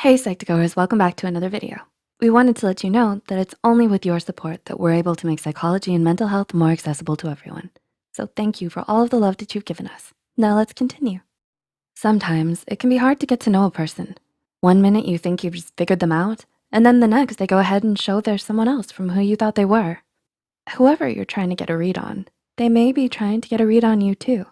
Hey Psych2Goers, welcome back to another video. We wanted to let you know that it's only with your support that we're able to make psychology and mental health more accessible to everyone. So thank you for all of the love that you've given us. Now let's continue. Sometimes it can be hard to get to know a person. One minute you think you've just figured them out, and then the next they go ahead and show they're someone else from who you thought they were. Whoever you're trying to get a read on, they may be trying to get a read on you too.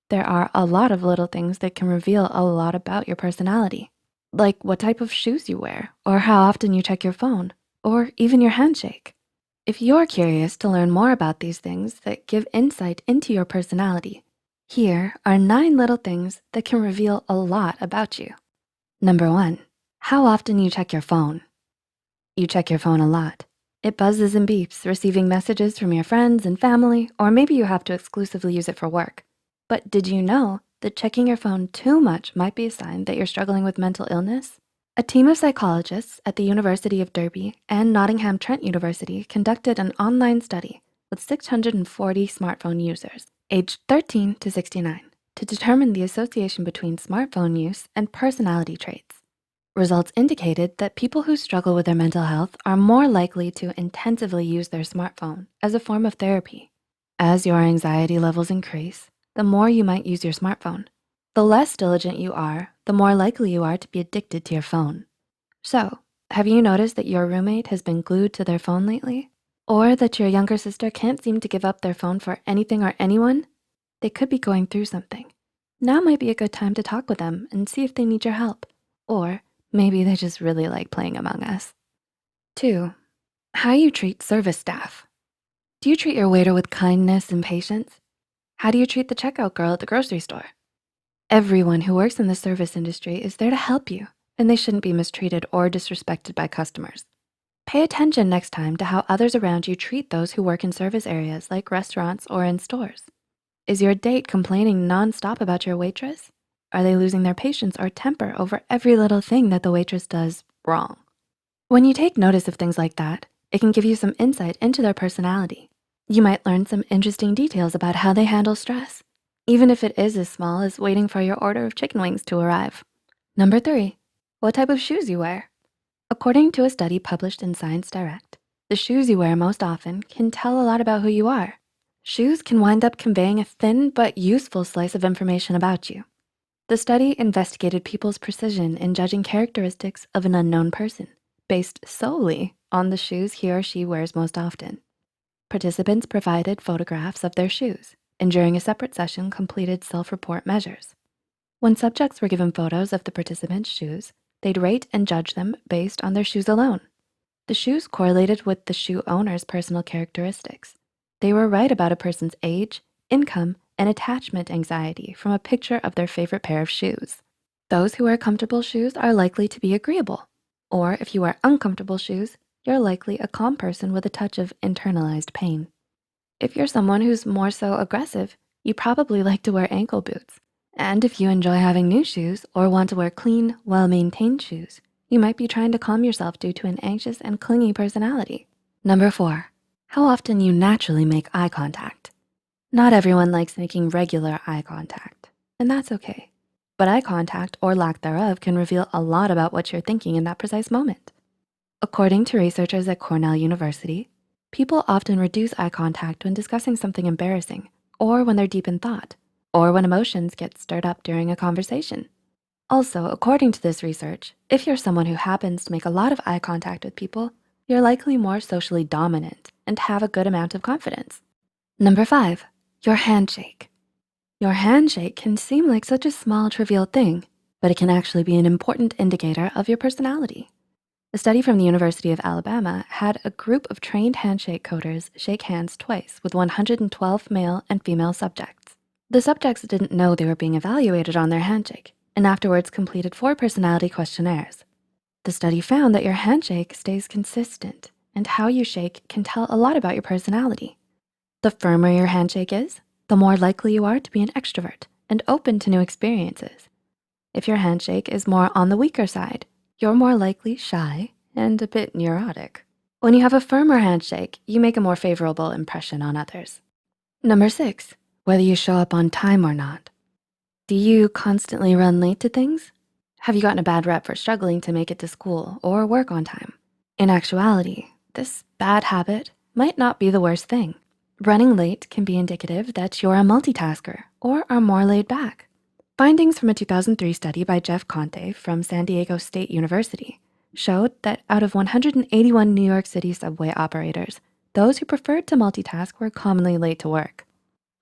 There are a lot of little things that can reveal a lot about your personality, like what type of shoes you wear, or how often you check your phone, or even your handshake. If you're curious to learn more about these things that give insight into your personality, here are 9 little things that can reveal a lot about you. Number 1, how often you check your phone. You check your phone a lot. It buzzes and beeps, receiving messages from your friends and family, or maybe you have to exclusively use it for work. But did you know that checking your phone too much might be a sign that you're struggling with mental illness? A team of psychologists at the University of Derby and Nottingham Trent University conducted an online study with 640 smartphone users aged 13 to 69 to determine the association between smartphone use and personality traits. Results indicated that people who struggle with their mental health are more likely to intensively use their smartphone as a form of therapy. As your anxiety levels increase, the more you might use your smartphone. The less diligent you are, the more likely you are to be addicted to your phone. So, have you noticed that your roommate has been glued to their phone lately? Or that your younger sister can't seem to give up their phone for anything or anyone? They could be going through something. Now might be a good time to talk with them and see if they need your help. Or maybe they just really like playing Among Us. 2, how you treat service staff. Do you treat your waiter with kindness and patience? How do you treat the checkout girl at the grocery store? Everyone who works in the service industry is there to help you, and they shouldn't be mistreated or disrespected by customers. Pay attention next time to how others around you treat those who work in service areas like restaurants or in stores. Is your date complaining nonstop about your waitress? Are they losing their patience or temper over every little thing that the waitress does wrong? When you take notice of things like that, it can give you some insight into their personality. You might learn some interesting details about how they handle stress, even if it is as small as waiting for your order of chicken wings to arrive. Number 3, what type of shoes you wear. According to a study published in Science Direct, the shoes you wear most often can tell a lot about who you are. Shoes can wind up conveying a thin but useful slice of information about you. The study investigated people's precision in judging characteristics of an unknown person based solely on the shoes he or she wears most often. Participants provided photographs of their shoes and during a separate session completed self-report measures. When subjects were given photos of the participants' shoes, they'd rate and judge them based on their shoes alone. The shoes correlated with the shoe owner's personal characteristics. They were right about a person's age, income, and attachment anxiety from a picture of their favorite pair of shoes. Those who wear comfortable shoes are likely to be agreeable, or if you wear uncomfortable shoes, you're likely a calm person with a touch of internalized pain. If you're someone who's more so aggressive, you probably like to wear ankle boots. And if you enjoy having new shoes or want to wear clean, well-maintained shoes, you might be trying to calm yourself due to an anxious and clingy personality. Number 4, how often you naturally make eye contact. Not everyone likes making regular eye contact, and that's okay. But eye contact or lack thereof can reveal a lot about what you're thinking in that precise moment. According to researchers at Cornell University, people often reduce eye contact when discussing something embarrassing, or when they're deep in thought, or when emotions get stirred up during a conversation. Also, according to this research, if you're someone who happens to make a lot of eye contact with people, you're likely more socially dominant and have a good amount of confidence. Number 5, your handshake. Your handshake can seem like such a small, trivial thing, but it can actually be an important indicator of your personality. A study from the University of Alabama had a group of trained handshake coders shake hands twice with 112 male and female subjects. The subjects didn't know they were being evaluated on their handshake and afterwards completed 4 personality questionnaires. The study found that your handshake stays consistent and how you shake can tell a lot about your personality. The firmer your handshake is, the more likely you are to be an extrovert and open to new experiences. If your handshake is more on the weaker side, you're more likely shy and a bit neurotic. When you have a firmer handshake, you make a more favorable impression on others. Number 6, whether you show up on time or not. Do you constantly run late to things? Have you gotten a bad rep for struggling to make it to school or work on time? In actuality, this bad habit might not be the worst thing. Running late can be indicative that you're a multitasker or are more laid back. Findings from a 2003 study by Jeff Conte from San Diego State University showed that out of 181 New York City subway operators, those who preferred to multitask were commonly late to work.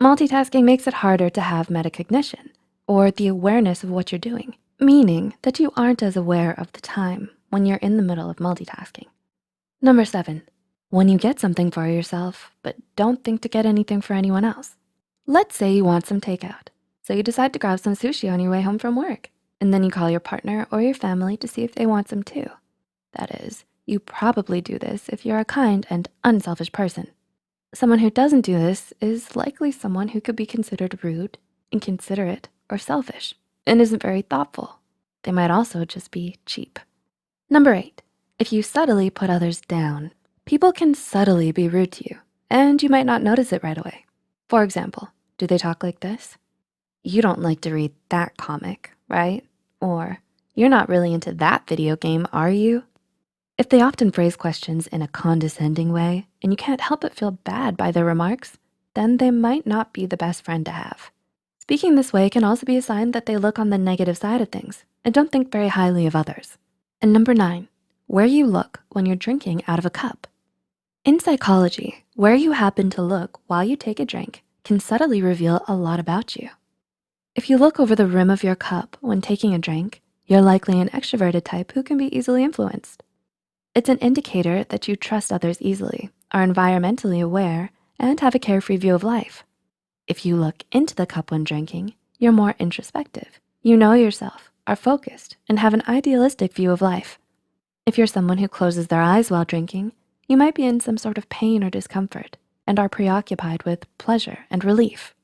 Multitasking makes it harder to have metacognition, or the awareness of what you're doing, meaning that you aren't as aware of the time when you're in the middle of multitasking. Number 7, when you get something for yourself, but don't think to get anything for anyone else. Let's say you want some takeout, so you decide to grab some sushi on your way home from work, and then you call your partner or your family to see if they want some too. That is, you probably do this if you're a kind and unselfish person. Someone who doesn't do this is likely someone who could be considered rude, inconsiderate, or selfish, and isn't very thoughtful. They might also just be cheap. Number 8, if you subtly put others down, people can subtly be rude to you, and you might not notice it right away. For example, do they talk like this? You don't like to read that comic, right? Or, you're not really into that video game, are you? If they often phrase questions in a condescending way and you can't help but feel bad by their remarks, then they might not be the best friend to have. Speaking this way can also be a sign that they look on the negative side of things and don't think very highly of others. And number 9, where you look when you're drinking out of a cup. In psychology, where you happen to look while you take a drink can subtly reveal a lot about you. If you look over the rim of your cup when taking a drink, you're likely an extroverted type who can be easily influenced. It's an indicator that you trust others easily, are environmentally aware, and have a carefree view of life. If you look into the cup when drinking, you're more introspective. You know yourself, are focused, and have an idealistic view of life. If you're someone who closes their eyes while drinking, you might be in some sort of pain or discomfort and are preoccupied with pleasure and relief.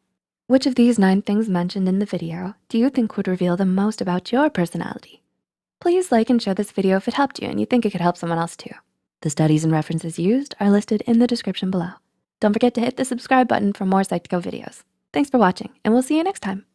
Which of these 9 things mentioned in the video do you think would reveal the most about your personality? Please like and share this video if it helped you and you think it could help someone else too. The studies and references used are listed in the description below. Don't forget to hit the subscribe button for more Psych2Go videos. Thanks for watching, and we'll see you next time.